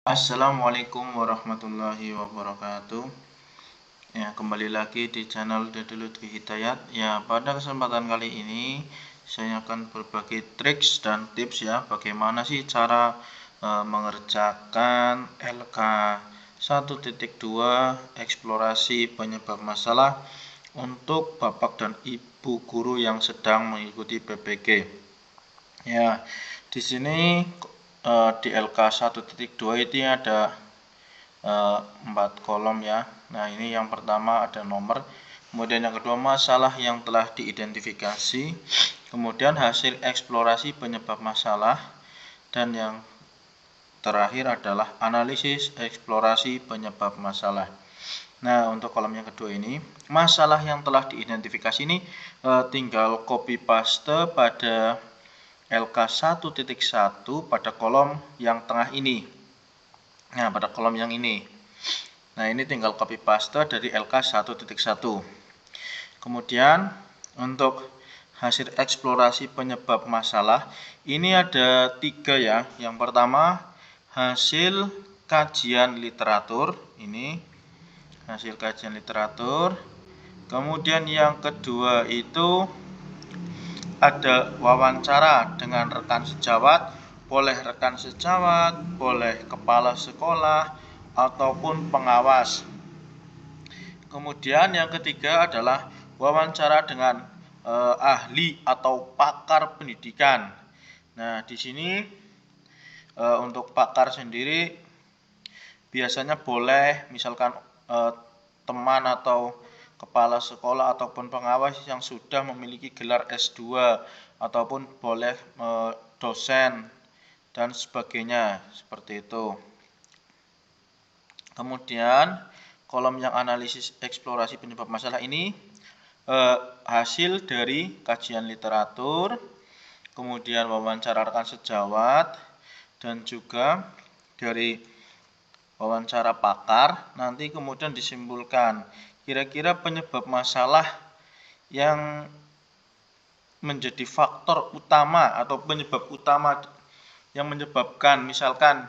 Assalamualaikum warahmatullahi wabarakatuh. Ya, kembali lagi di channel Dede Lutfi Hidayat. Ya, pada kesempatan kali ini saya akan berbagi triks dan tips ya, bagaimana sih cara mengerjakan LK 1.2 eksplorasi penyebab masalah untuk bapak dan ibu guru yang sedang mengikuti PPG. Ya, di sini di LK 1.2 itu ada 4 kolom ya. Nah, ini yang pertama ada nomor, kemudian yang kedua masalah yang telah diidentifikasi, kemudian hasil eksplorasi penyebab masalah, dan yang terakhir adalah analisis eksplorasi penyebab masalah. Nah, untuk kolom yang kedua ini, masalah yang telah diidentifikasi ini tinggal copy paste pada LK 1.1 pada kolom yang tengah ini. Nah, pada kolom yang ini. Nah, ini tinggal copy paste dari LK 1.1. Kemudian untuk hasil eksplorasi penyebab masalah ini ada 3 ya. Yang pertama hasil kajian literatur, ini hasil kajian literatur. Kemudian yang kedua itu ada wawancara dengan rekan sejawat, boleh rekan sejawat, boleh kepala sekolah ataupun pengawas. Kemudian yang ketiga adalah wawancara dengan ahli atau pakar pendidikan. Nah, di sini untuk pakar sendiri biasanya boleh misalkan teman atau kepala sekolah ataupun pengawas yang sudah memiliki gelar S2 ataupun boleh dosen dan sebagainya, seperti itu. Kemudian kolom yang analisis eksplorasi penyebab masalah ini hasil dari kajian literatur, kemudian wawancara rekan sejawat, dan juga dari wawancara pakar. Nanti kemudian disimpulkan kira-kira penyebab masalah yang menjadi faktor utama atau penyebab utama yang menyebabkan misalkan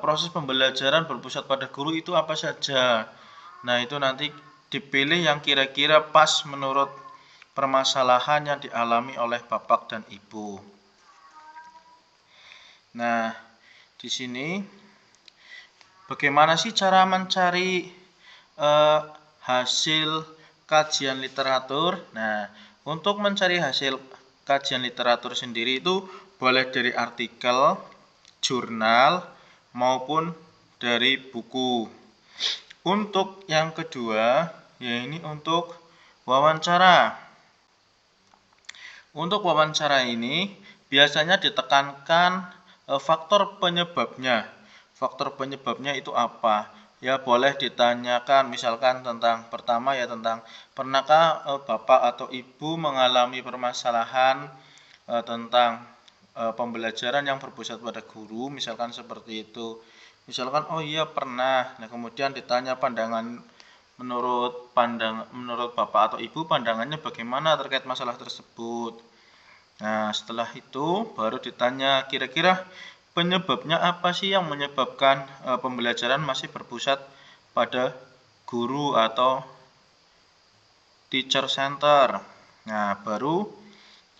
proses pembelajaran berpusat pada guru itu apa saja. Nah, itu nanti dipilih yang kira-kira pas menurut permasalahan yang dialami oleh bapak dan ibu. Nah, di sini bagaimana sih cara mencari hasil kajian literatur? Nah, untuk mencari hasil kajian literatur sendiri itu boleh dari artikel, jurnal, maupun dari buku. Untuk yang kedua, ya ini untuk wawancara. Untuk wawancara ini biasanya ditekankan faktor penyebabnya. Faktor penyebabnya itu apa? Ya, boleh ditanyakan misalkan tentang pertama ya tentang pernahkah Bapak atau Ibu mengalami permasalahan tentang pembelajaran yang berpusat pada guru, misalkan seperti itu. Misalkan oh iya pernah. Nah, kemudian ditanya pandangan menurut Bapak atau Ibu pandangannya bagaimana terkait masalah tersebut. Nah, setelah itu baru ditanya kira-kira penyebabnya apa sih yang menyebabkan pembelajaran masih berpusat pada guru atau teacher center. Nah, baru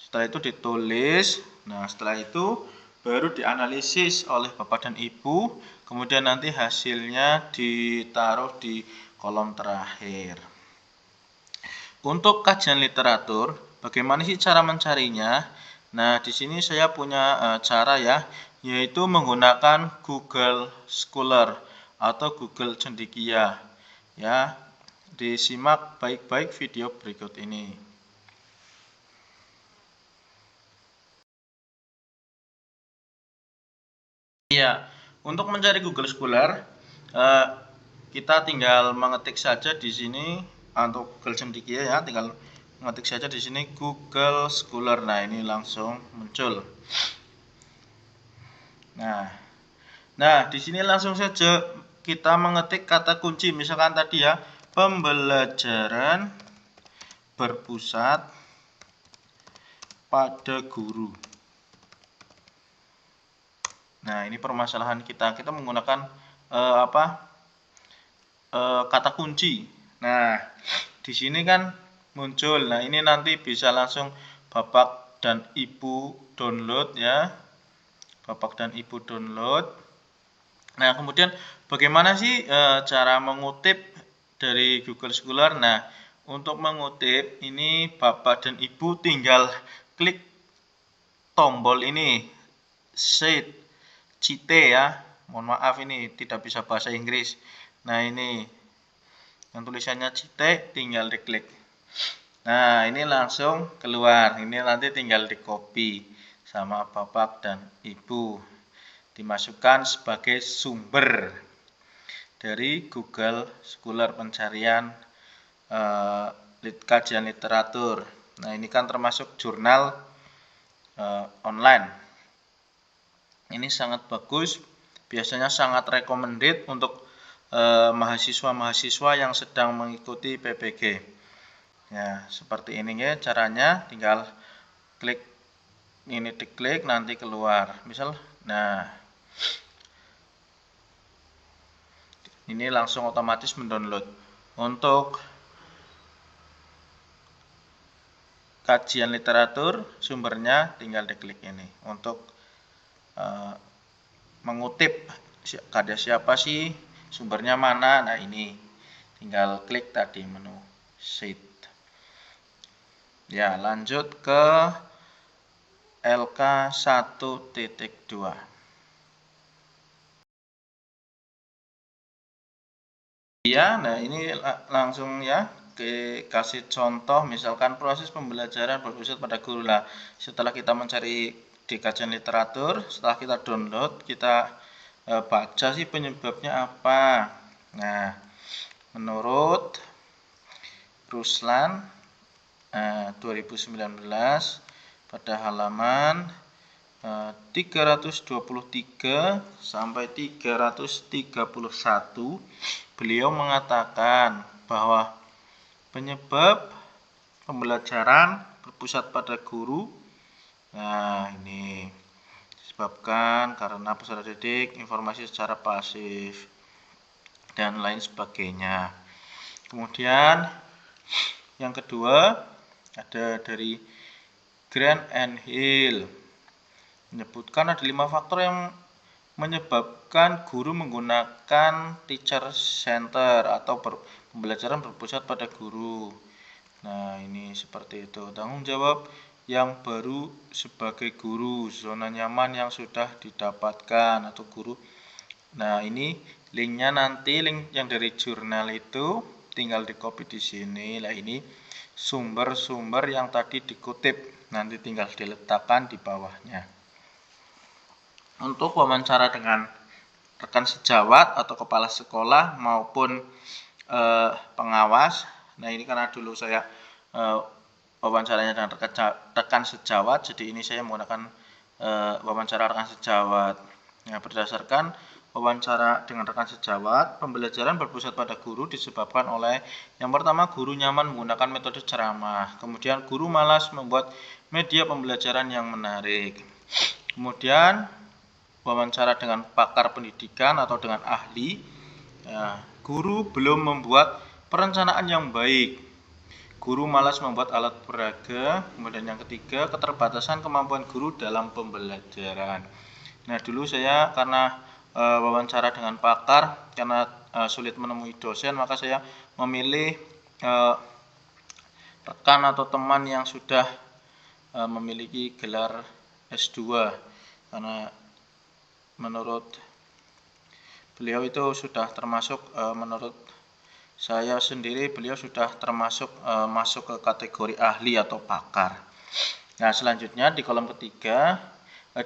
setelah itu ditulis. Nah, setelah itu baru dianalisis oleh Bapak dan Ibu, kemudian nanti hasilnya ditaruh di kolom terakhir. Untuk kajian literatur, bagaimana sih cara mencarinya? Nah, di sini saya punya cara ya, yaitu menggunakan Google Scholar atau Google Cendekia. Ya, disimak baik-baik video berikut ini. Ya, untuk mencari Google Scholar, kita tinggal mengetik saja di sini untuk Google Cendekia ya, tinggal mengetik saja di sini Google Scholar. Nah, ini langsung muncul. Nah, di sini langsung saja kita mengetik kata kunci, misalkan tadi ya, pembelajaran berpusat pada guru. Nah, ini permasalahan kita menggunakan kata kunci. Nah, di sini kan muncul. Nah, ini nanti bisa langsung Bapak dan Ibu download ya. Bapak dan Ibu download. Nah, kemudian bagaimana sih cara mengutip dari Google Scholar? Nah, untuk mengutip ini Bapak dan Ibu tinggal klik tombol ini cite ya. Mohon maaf ini tidak bisa bahasa Inggris. Nah, ini yang tulisannya cite tinggal diklik. Nah, ini langsung keluar. Ini nanti tinggal di copy sama Bapak dan Ibu. Dimasukkan sebagai sumber dari Google Scholar pencarian kajian literatur. Nah, ini kan termasuk jurnal online. Ini sangat bagus, biasanya sangat recommended untuk mahasiswa-mahasiswa yang sedang mengikuti PPG. Ya, seperti ini ya caranya, tinggal klik ini, diklik nanti keluar. Misal, nah ini langsung otomatis mendownload. Untuk kajian literatur sumbernya tinggal diklik ini. Untuk mengutip karya siapa sih, sumbernya mana, nah ini tinggal klik tadi menu sheet. Ya, lanjut ke LK 1.2. Ya, nah ini langsung ya kasih contoh, misalkan proses pembelajaran berpusat pada guru. Lah, setelah kita mencari di kajian literatur, setelah kita download, kita baca sih penyebabnya apa. Nah, menurut Ruslan 2019 pada halaman 323 sampai 331 beliau mengatakan bahwa penyebab pembelajaran berpusat pada guru, nah ini disebabkan karena peserta didik informasi secara pasif dan lain sebagainya. Kemudian yang kedua ada dari Grant and Hill menyebutkan ada 5 faktor yang menyebabkan guru menggunakan teacher center atau pembelajaran berpusat pada guru. Nah, ini seperti itu. Tanggung jawab yang baru sebagai guru, zona nyaman yang sudah didapatkan atau guru. Nah, ini linknya nanti, link yang dari jurnal itu tinggal di copy di sini. Lah, ini sumber-sumber yang tadi dikutip, nanti tinggal diletakkan di bawahnya. Untuk wawancara dengan rekan sejawat atau kepala sekolah maupun pengawas. Nah, ini karena dulu saya wawancaranya dengan rekan sejawat, jadi ini saya menggunakan wawancara rekan sejawat. Nah, berdasarkan wawancara dengan rekan sejawat, pembelajaran berpusat pada guru disebabkan oleh yang pertama, guru nyaman menggunakan metode ceramah. Kemudian, guru malas membuat media pembelajaran yang menarik. Kemudian, wawancara dengan pakar pendidikan atau dengan ahli, ya, guru belum membuat perencanaan yang baik, guru malas membuat alat peraga. Kemudian yang ketiga, keterbatasan kemampuan guru dalam pembelajaran. Nah, dulu saya karena wawancara dengan pakar, karena sulit menemui dosen, maka saya memilih rekan atau teman yang sudah memiliki gelar S2, karena menurut beliau itu sudah termasuk, menurut saya sendiri beliau sudah termasuk masuk ke kategori ahli atau pakar. Nah, selanjutnya di kolom ketiga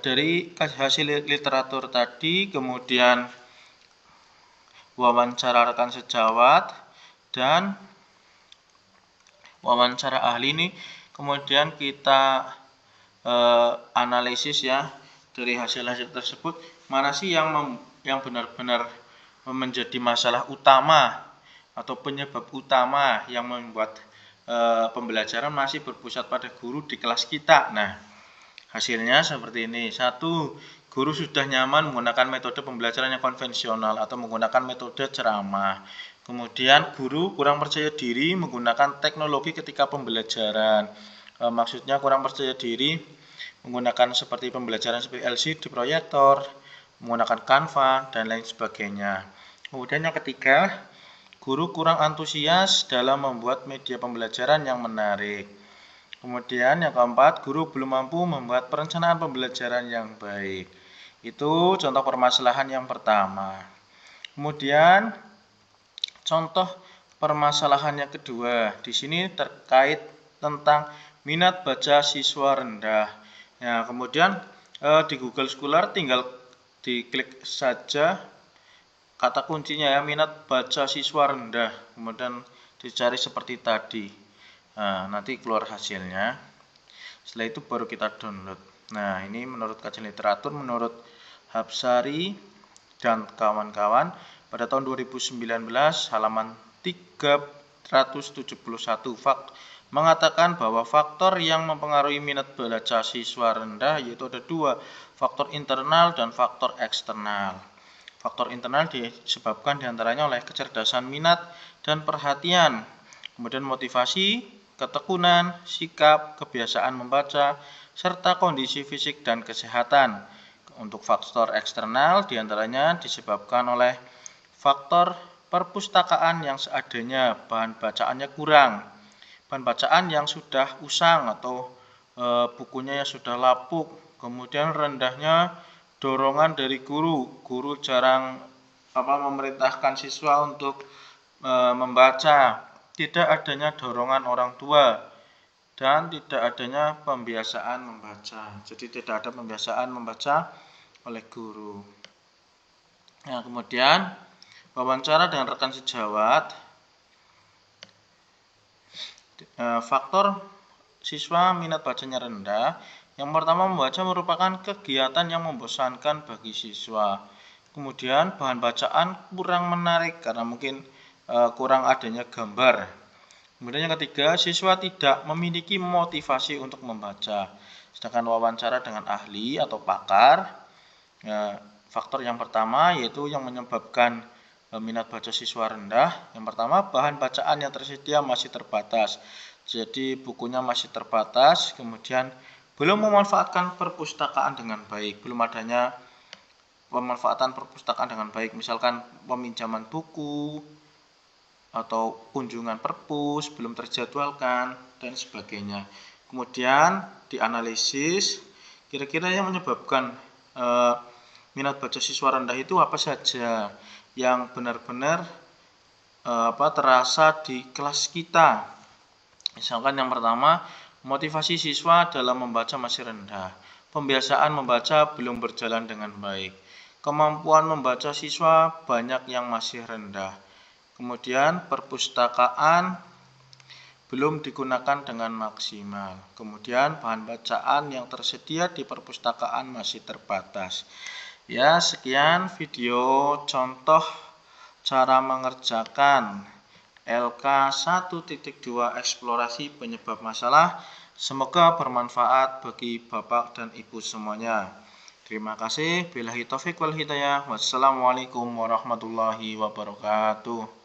dari hasil literatur tadi, kemudian wawancara rekan sejawat dan wawancara ahli ini kemudian kita analisis ya, dari hasil-hasil tersebut mana sih yang benar-benar menjadi masalah utama atau penyebab utama yang membuat pembelajaran masih berpusat pada guru di kelas kita. Nah, hasilnya seperti ini. 1. guru sudah nyaman menggunakan metode pembelajaran yang konvensional atau menggunakan metode ceramah. Kemudian guru kurang percaya diri menggunakan teknologi ketika pembelajaran. Maksudnya kurang percaya diri menggunakan seperti pembelajaran seperti LCD proyektor, menggunakan Canva, dan lain sebagainya. Kemudian yang ketiga, guru kurang antusias dalam membuat media pembelajaran yang menarik. Kemudian yang keempat, guru belum mampu membuat perencanaan pembelajaran yang baik. Itu contoh permasalahan yang pertama. Kemudian contoh permasalahan yang kedua, di sini terkait tentang minat baca siswa rendah. Nah, kemudian di Google Scholar tinggal diklik saja kata kuncinya ya, minat baca siswa rendah. Kemudian dicari seperti tadi. Nah, nanti keluar hasilnya. Setelah itu baru kita download. Nah, ini menurut kajian literatur, menurut Hapsari dan kawan-kawan pada tahun 2019 halaman 371 mengatakan bahwa faktor yang mempengaruhi minat baca siswa rendah yaitu ada dua, faktor internal dan faktor eksternal. Faktor internal disebabkan diantaranya oleh kecerdasan minat dan perhatian, kemudian motivasi, ketekunan, sikap, kebiasaan membaca, serta kondisi fisik dan kesehatan. Untuk faktor eksternal diantaranya disebabkan oleh faktor perpustakaan yang seadanya, bahan bacaannya kurang, bahan bacaan yang sudah usang atau bukunya yang sudah lapuk, kemudian rendahnya dorongan dari guru jarang memerintahkan siswa untuk membaca, tidak adanya dorongan orang tua, dan tidak adanya pembiasaan membaca. Jadi tidak ada pembiasaan membaca oleh guru. Nah, kemudian wawancara dengan rekan sejawat. Faktor siswa minat bacanya rendah. Yang pertama, membaca merupakan kegiatan yang membosankan bagi siswa. Kemudian bahan bacaan kurang menarik karena mungkin kurang adanya gambar. Kemudian yang ketiga, siswa tidak memiliki motivasi untuk membaca. Sedangkan wawancara dengan ahli atau pakar, faktor yang pertama yaitu yang menyebabkan minat baca siswa rendah. Yang pertama, bahan bacaan yang tersedia masih terbatas. Jadi bukunya masih terbatas, kemudian belum memanfaatkan perpustakaan dengan baik, belum adanya pemanfaatan perpustakaan dengan baik, misalkan peminjaman buku atau kunjungan perpus belum terjadwalkan dan sebagainya. Kemudian dianalisis kira-kira yang menyebabkan minat baca siswa rendah itu apa saja yang benar-benar terasa di kelas kita. Misalkan yang pertama, motivasi siswa dalam membaca masih rendah, pembiasaan membaca belum berjalan dengan baik, kemampuan membaca siswa banyak yang masih rendah, kemudian perpustakaan belum digunakan dengan maksimal, kemudian bahan bacaan yang tersedia di perpustakaan masih terbatas. Ya, sekian video contoh cara mengerjakan LK 1.2 eksplorasi penyebab masalah. Semoga bermanfaat bagi Bapak dan Ibu semuanya. Terima kasih. Billahi taufiq wal hidayah. Wassalamualaikum warahmatullahi wabarakatuh.